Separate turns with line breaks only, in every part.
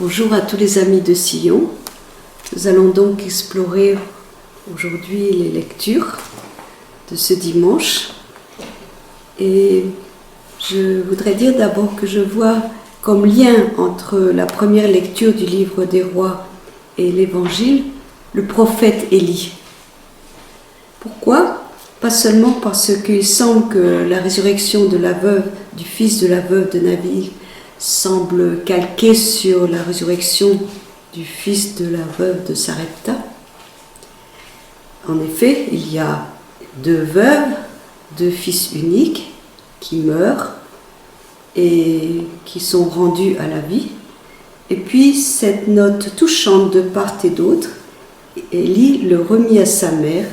Bonjour à tous les amis de Sillon. Nous allons donc explorer aujourd'hui les lectures de ce dimanche. Et je voudrais dire d'abord que je vois comme lien entre la première lecture du livre des rois et l'évangile, le prophète Élie. Pourquoi ? Pas seulement parce qu'il semble que la résurrection de la veuve, du fils de la veuve de Nabil, semble calquée sur la résurrection du fils de la veuve de Sarepta. En effet, il y a deux veuves, deux fils uniques qui meurent et qui sont rendus à la vie. Et puis cette note touchante de part et d'autre, Élie le remit à sa mère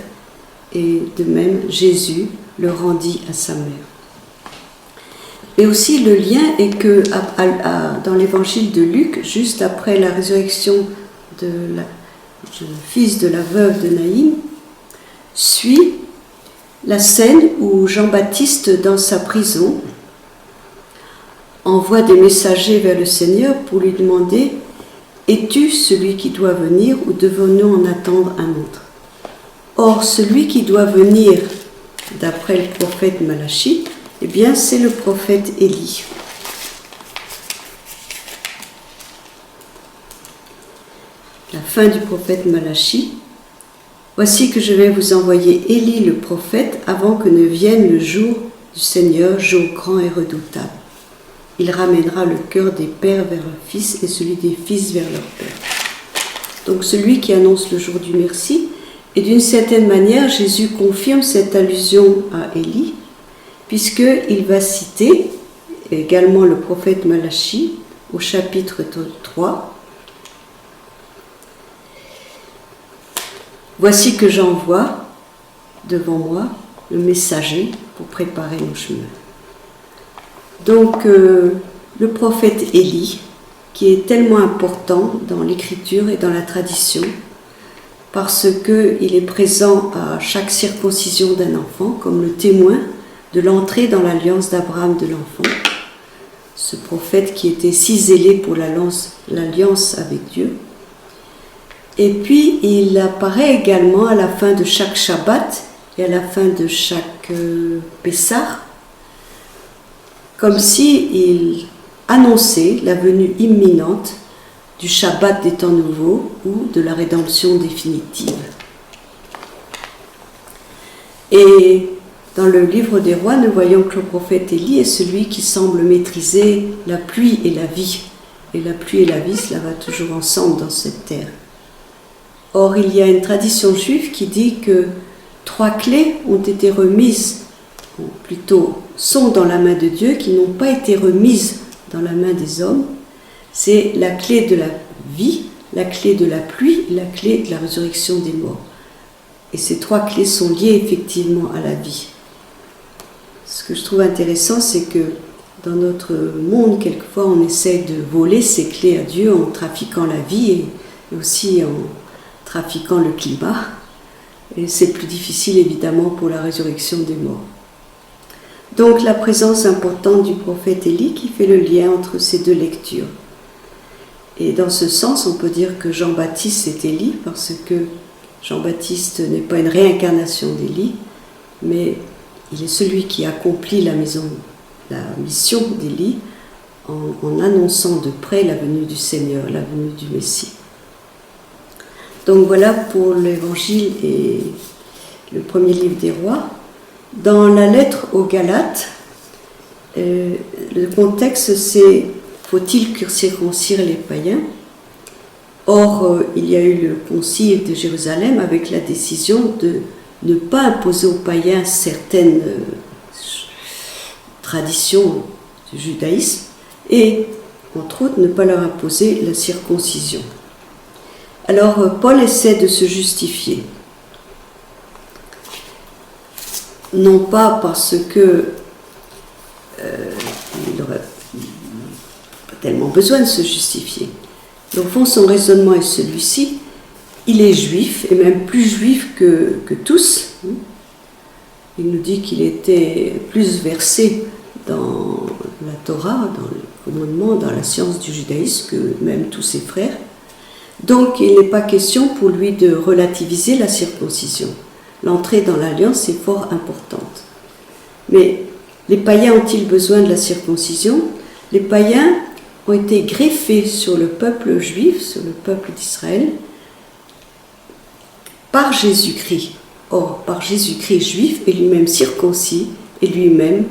et de même Jésus le rendit à sa mère. Et aussi le lien est que dans l'évangile de Luc, juste après la résurrection du fils de la veuve de Naïm, suit la scène où Jean-Baptiste, dans sa prison, envoie des messagers vers le Seigneur pour lui demander « Es-tu celui qui doit venir ou devons-nous en attendre un autre ?» Or, celui qui doit venir, d'après le prophète Malachie, eh bien, c'est le prophète Élie. La fin du prophète Malachie. Voici que je vais vous envoyer Élie le prophète avant que ne vienne le jour du Seigneur, jour grand et redoutable. Il ramènera le cœur des pères vers leurs fils et celui des fils vers leurs pères. Donc celui qui annonce le jour du merci, et d'une certaine manière, Jésus confirme cette allusion à Élie, puisqu'il va citer également le prophète Malachie au chapitre 3. « Voici que j'envoie devant moi le messager pour préparer mon chemin. » Donc, le prophète Élie, qui est tellement important dans l'écriture et dans la tradition, parce qu'il est présent à chaque circoncision d'un enfant comme le témoin de l'entrée dans l'alliance d'Abraham de l'enfant, ce prophète qui était si zélé pour l'alliance avec Dieu. Et puis il apparaît également à la fin de chaque Shabbat et à la fin de chaque Pessah, comme s'il annonçait la venue imminente du Shabbat des temps nouveaux ou de la rédemption définitive. Et dans le livre des rois, nous voyons que le prophète Élie est celui qui semble maîtriser la pluie et la vie. Et la pluie et la vie, cela va toujours ensemble dans cette terre. Or, il y a une tradition juive qui dit que 3 clés ont été remises, ou plutôt sont dans la main de Dieu, qui n'ont pas été remises dans la main des hommes. C'est la clé de la vie, la clé de la pluie et la clé de la résurrection des morts. Et ces 3 clés sont liées effectivement à la vie. Ce que je trouve intéressant, c'est que dans notre monde, quelquefois, on essaie de voler ces clés à Dieu en trafiquant la vie et aussi en trafiquant le climat. Et c'est plus difficile, évidemment, pour la résurrection des morts. Donc, la présence importante du prophète Élie qui fait le lien entre ces deux lectures. Et dans ce sens, on peut dire que Jean-Baptiste est Élie, parce que Jean-Baptiste n'est pas une réincarnation d'Élie, mais il est celui qui accomplit la mission d'Élie en annonçant de près la venue du Seigneur, la venue du Messie. Donc voilà pour l'Évangile et le premier livre des rois. Dans la lettre aux Galates, le contexte c'est « Faut-il circoncire les païens ?» Or, il y a eu le concile de Jérusalem avec la décision de ne pas imposer aux païens certaines traditions du judaïsme et, entre autres, ne pas leur imposer la circoncision. Alors, Paul essaie de se justifier. Non pas parce que il n'aurait pas tellement besoin de se justifier. Au fond, son raisonnement est celui-ci. Il est juif, et même plus juif que tous. Il nous dit qu'il était plus versé dans la Torah, dans commandements dans la science du judaïsme que même tous ses frères. Donc il n'est pas question pour lui de relativiser la circoncision. L'entrée dans l'alliance est fort importante. Mais les païens ont-ils besoin de la circoncision? Les païens ont été greffés sur le peuple juif, sur le peuple d'Israël, par Jésus-Christ. Or, par Jésus-Christ juif et lui-même circoncis, et lui-même,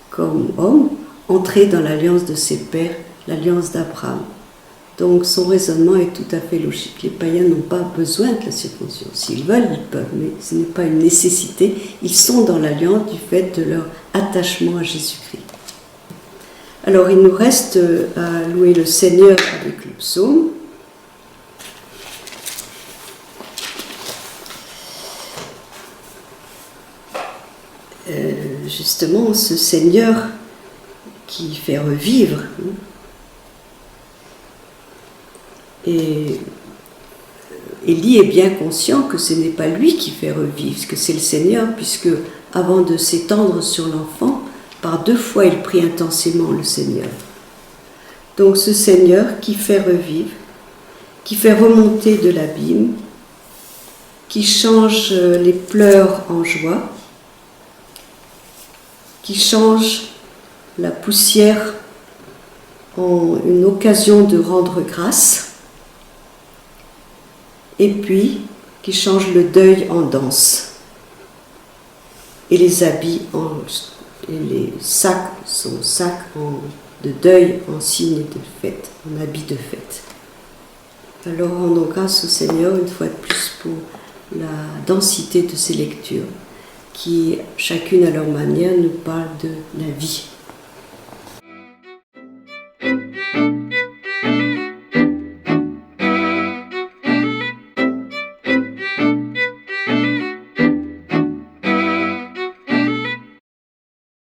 comme homme, entré dans l'alliance de ses pères, l'alliance d'Abraham. Donc son raisonnement est tout à fait logique. Les païens n'ont pas besoin de la circoncision. S'ils veulent, ils peuvent, mais ce n'est pas une nécessité. Ils sont dans l'alliance du fait de leur attachement à Jésus-Christ. Alors il nous reste à louer le Seigneur avec le psaume. Justement, ce Seigneur qui fait revivre. Et Élie est bien conscient que ce n'est pas lui qui fait revivre, que c'est le Seigneur, puisque avant de s'étendre sur l'enfant, par 2 fois il prie intensément le Seigneur. Donc ce Seigneur qui fait revivre, qui fait remonter de l'abîme, qui change les pleurs en joie, qui change la poussière en une occasion de rendre grâce, et puis qui change le deuil en danse, et les habits et les sacs, son sac de deuil en signe de fête, en habit de fête. Alors rendons grâce au Seigneur une fois de plus pour la densité de ces lectures, qui chacune à leur manière nous parle de la vie.